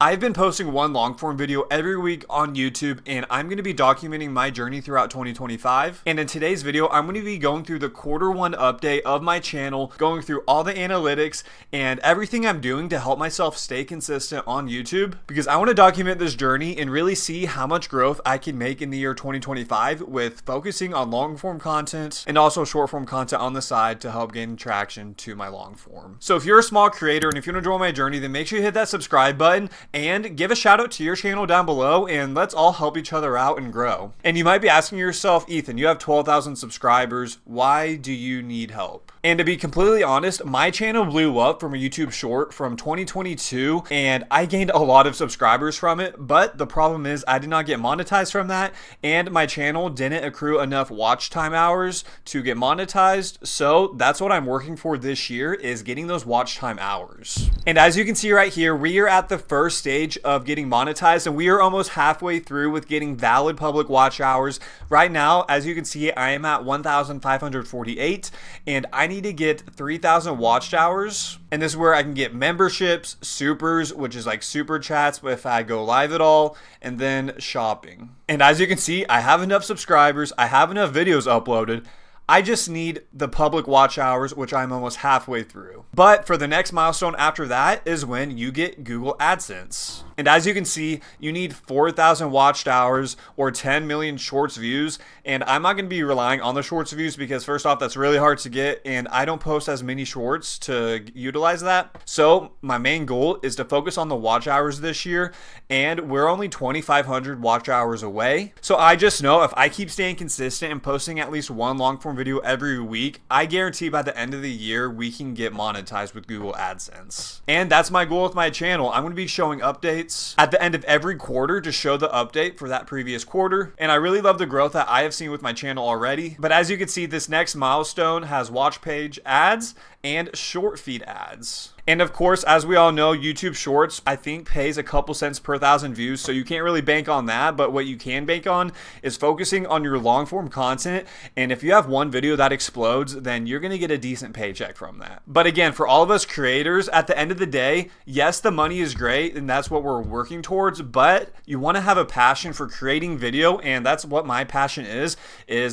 I've been posting one long form video every week on YouTube, and I'm going to be documenting my journey throughout 2025. And in today's video, I'm going to be going through the Q1 update of my channel, going through all the analytics and everything I'm doing to help myself stay consistent on YouTube, because I want to document this journey and really see how much growth I can make in the year 2025 with focusing on long form content and also short form content on the side to help gain traction to my long form. So if you're a small creator and if you want to join my journey, then make sure you hit that subscribe button and give a shout out to your channel down below, and let's all help each other out and grow. And you might be asking yourself, Ethan, you have 12,000 subscribers. Why do you need help? And to be completely honest, my channel blew up from a YouTube short from 2022, and I gained a lot of subscribers from it. But the problem is I did not get monetized from that, and my channel didn't accrue enough watch time hours to get monetized. So that's what I'm working for this year, is getting those watch time hours. And as you can see right here, we are at the first stage of getting monetized, and we are almost halfway through with getting valid public watch hours. Right now, as you can see, I am at 1,548, and I need to get 3,000 watch hours. And this is where I can get memberships, supers, which is like super chats if I go live at all, and then shopping. And as you can see, I have enough subscribers, I have enough videos uploaded. I just need the public watch hours, which I'm almost halfway through. But for the next milestone after that is when you get Google AdSense. And as you can see, you need 4,000 watched hours or 10 million shorts views. And I'm not going to be relying on the shorts views because first off, that's really hard to get. And I don't post as many shorts to utilize that. So my main goal is to focus on the watch hours this year. And we're only 2,500 watch hours away. So I just know if I keep staying consistent and posting at least one long form video every week, I guarantee by the end of the year, we can get monetized with Google AdSense. And that's my goal with my channel. I'm going to be showing updates at the end of every quarter to show the update for that previous quarter. And I really love the growth that I have seen with my channel already. But as you can see, this next milestone has watch page ads and short feed ads. And of course, as we all know, YouTube Shorts, I think, pays a couple cents per 1,000 views. So you can't really bank on that. But what you can bank on is focusing on your long form content. And if you have one video that explodes, then you're going to get a decent paycheck from that. But again, for all of us creators, at the end of the day, yes, the money is great and that's what we're working towards. But you want to have a passion for creating video. And that's what my passion is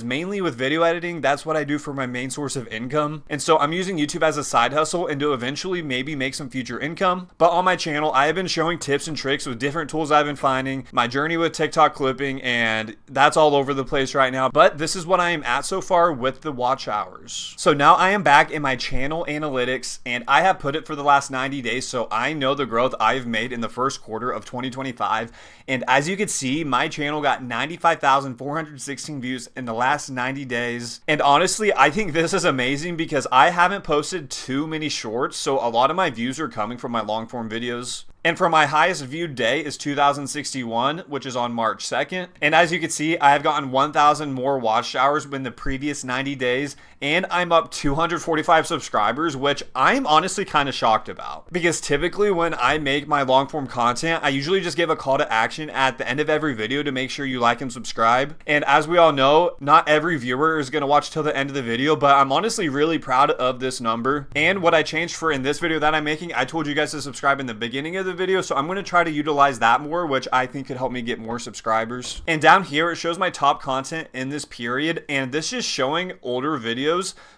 mainly with video editing. That's what I do for my main source of income. And so I'm using YouTube as a side hustle and to eventually maybe make some future income. But on my channel, I have been showing tips and tricks with different tools I've been finding, my journey with TikTok clipping, and that's all over the place right now. But this is what I am at so far with the watch hours. So now I am back in my channel analytics, and I have put it for the last 90 days. So I know the growth I've made in the first quarter of 2025. And as you can see, my channel got 95,416 views in the last 90 days. And honestly, I think this is amazing because I haven't posted too many shorts. So a lot of my views are coming from my long form videos. And for my highest viewed day is 2,061, which is on March 2nd. And as you can see, I have gotten 1,000 more watch hours in the previous 90 days. And I'm up 245 subscribers, which I'm honestly kind of shocked about. Because typically when I make my long form content, I usually just give a call to action at the end of every video to make sure you like and subscribe. And as we all know, not every viewer is going to watch till the end of the video, but I'm honestly really proud of this number. And what I changed for in this video that I'm making, I told you guys to subscribe in the beginning of the video, so I'm going to try to utilize that more, which I think could help me get more subscribers. And down here it shows my top content in this period, and this is showing older videos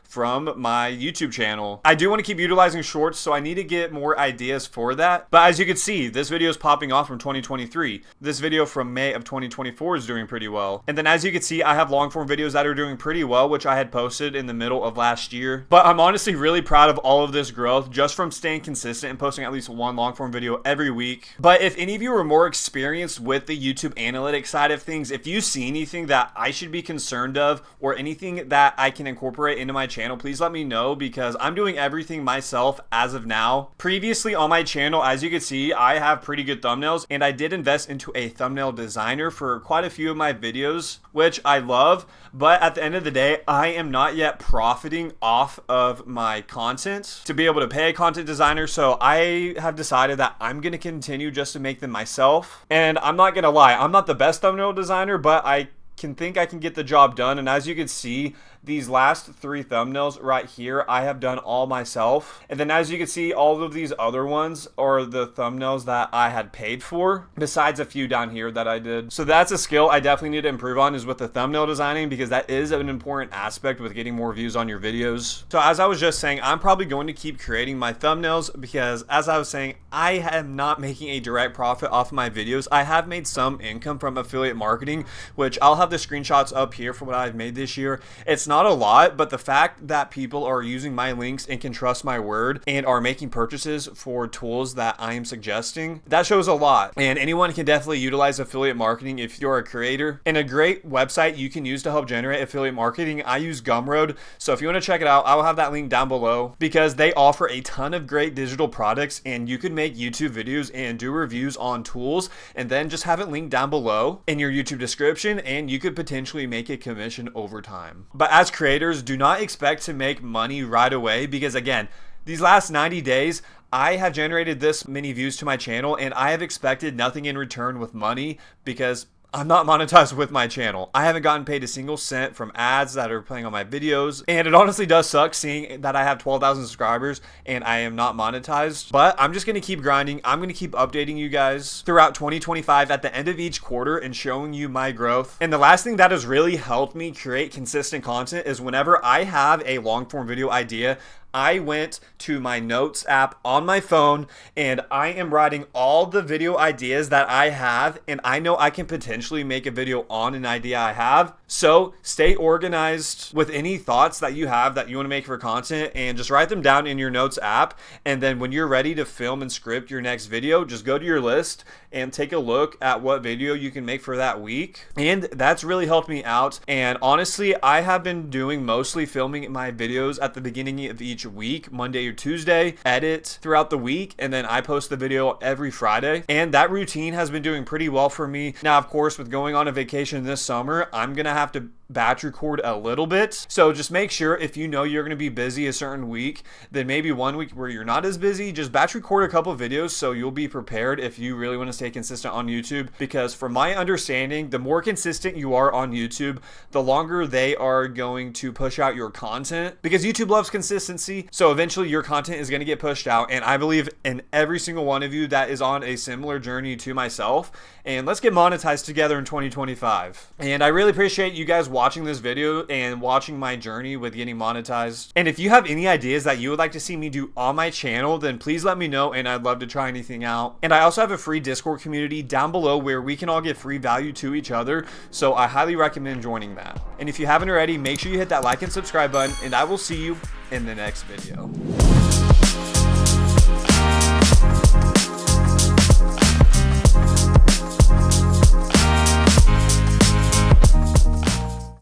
from my YouTube channel. I do want to keep utilizing shorts, so I need to get more ideas for that. But as you can see, this video is popping off from 2023. This video from May of 2024 is doing pretty well. And then as you can see, I have long form videos that are doing pretty well, which I had posted in the middle of last year. But I'm honestly really proud of all of this growth just from staying consistent and posting at least one long form video every week. But if any of you are more experienced with the YouTube analytics side of things, if you see anything that I should be concerned of or anything that I can incorporate into my channel, please let me know, because I'm doing everything myself as of now. Previously on my channel, as you can see, I have pretty good thumbnails, and I did invest into a thumbnail designer for quite a few of my videos, which I love. But at the end of the day, I am not yet profiting off of my content to be able to pay a content designer. So I have decided that I'm going to continue just to make them myself. And I'm not going to lie, I'm not the best thumbnail designer, but I can think I can get the job done. And as you can see, these last 3 thumbnails right here, I have done all myself. And then as you can see, all of these other ones are the thumbnails that I had paid for, besides a few down here that I did. So that's a skill I definitely need to improve on, is with the thumbnail designing, because that is an important aspect with getting more views on your videos. So as I was just saying, I'm probably going to keep creating my thumbnails because, as I was saying, I am not making a direct profit off of my videos. I have made some income from affiliate marketing, which I'll have the screenshots up here for what I've made this year. It's not a lot, but the fact that people are using my links and can trust my word and are making purchases for tools that I am suggesting, that shows a lot. And anyone can definitely utilize affiliate marketing if you're a creator. And a great website you can use to help generate affiliate marketing, I use Gumroad. So if you want to check it out, I will have that link down below, because they offer a ton of great digital products, and you could make YouTube videos and do reviews on tools and then just have it linked down below in your YouTube description, and you could potentially make a commission over time. But as creators, do not expect to make money right away, because again, these last 90 days, I have generated this many views to my channel, and I have expected nothing in return with money, because I'm not monetized with my channel. I haven't gotten paid a single cent from ads that are playing on my videos. And it honestly does suck seeing that I have 12,000 subscribers and I am not monetized. But I'm just going to keep grinding. I'm going to keep updating you guys throughout 2025 at the end of each quarter and showing you my growth. And the last thing that has really helped me create consistent content is whenever I have a long form video idea, I went to my notes app on my phone and I am writing all the video ideas that I have, and I know I can potentially make a video on an idea I have. So stay organized with any thoughts that you have that you want to make for content, and just write them down in your notes app. And then when you're ready to film and script your next video, just go to your list and take a look at what video you can make for that week. And that's really helped me out. And honestly, I have been doing mostly filming my videos at the beginning of each week, Monday or Tuesday, edit throughout the week, and then I post the video every Friday. And that routine has been doing pretty well for me. Now, of course, with going on a vacation this summer, I'm gonna have to batch record a little bit. So just make sure, if you know you're going to be busy a certain week, then maybe one week where you're not as busy, just batch record a couple of videos so you'll be prepared if you really want to stay consistent on YouTube. Because from my understanding, the more consistent you are on YouTube, the longer they are going to push out your content, because YouTube loves consistency. So eventually your content is going to get pushed out. And I believe in every single one of you that is on a similar journey to myself. And let's get monetized together in 2025. And I really appreciate you guys watching this video and watching my journey with getting monetized. And if you have any ideas that you would like to see me do on my channel, then please let me know, and I'd love to try anything out. And I also have a free Discord community down below where we can all give free value to each other, so I highly recommend joining that. And if you haven't already, make sure you hit that like and subscribe button, and I will see you in the next video.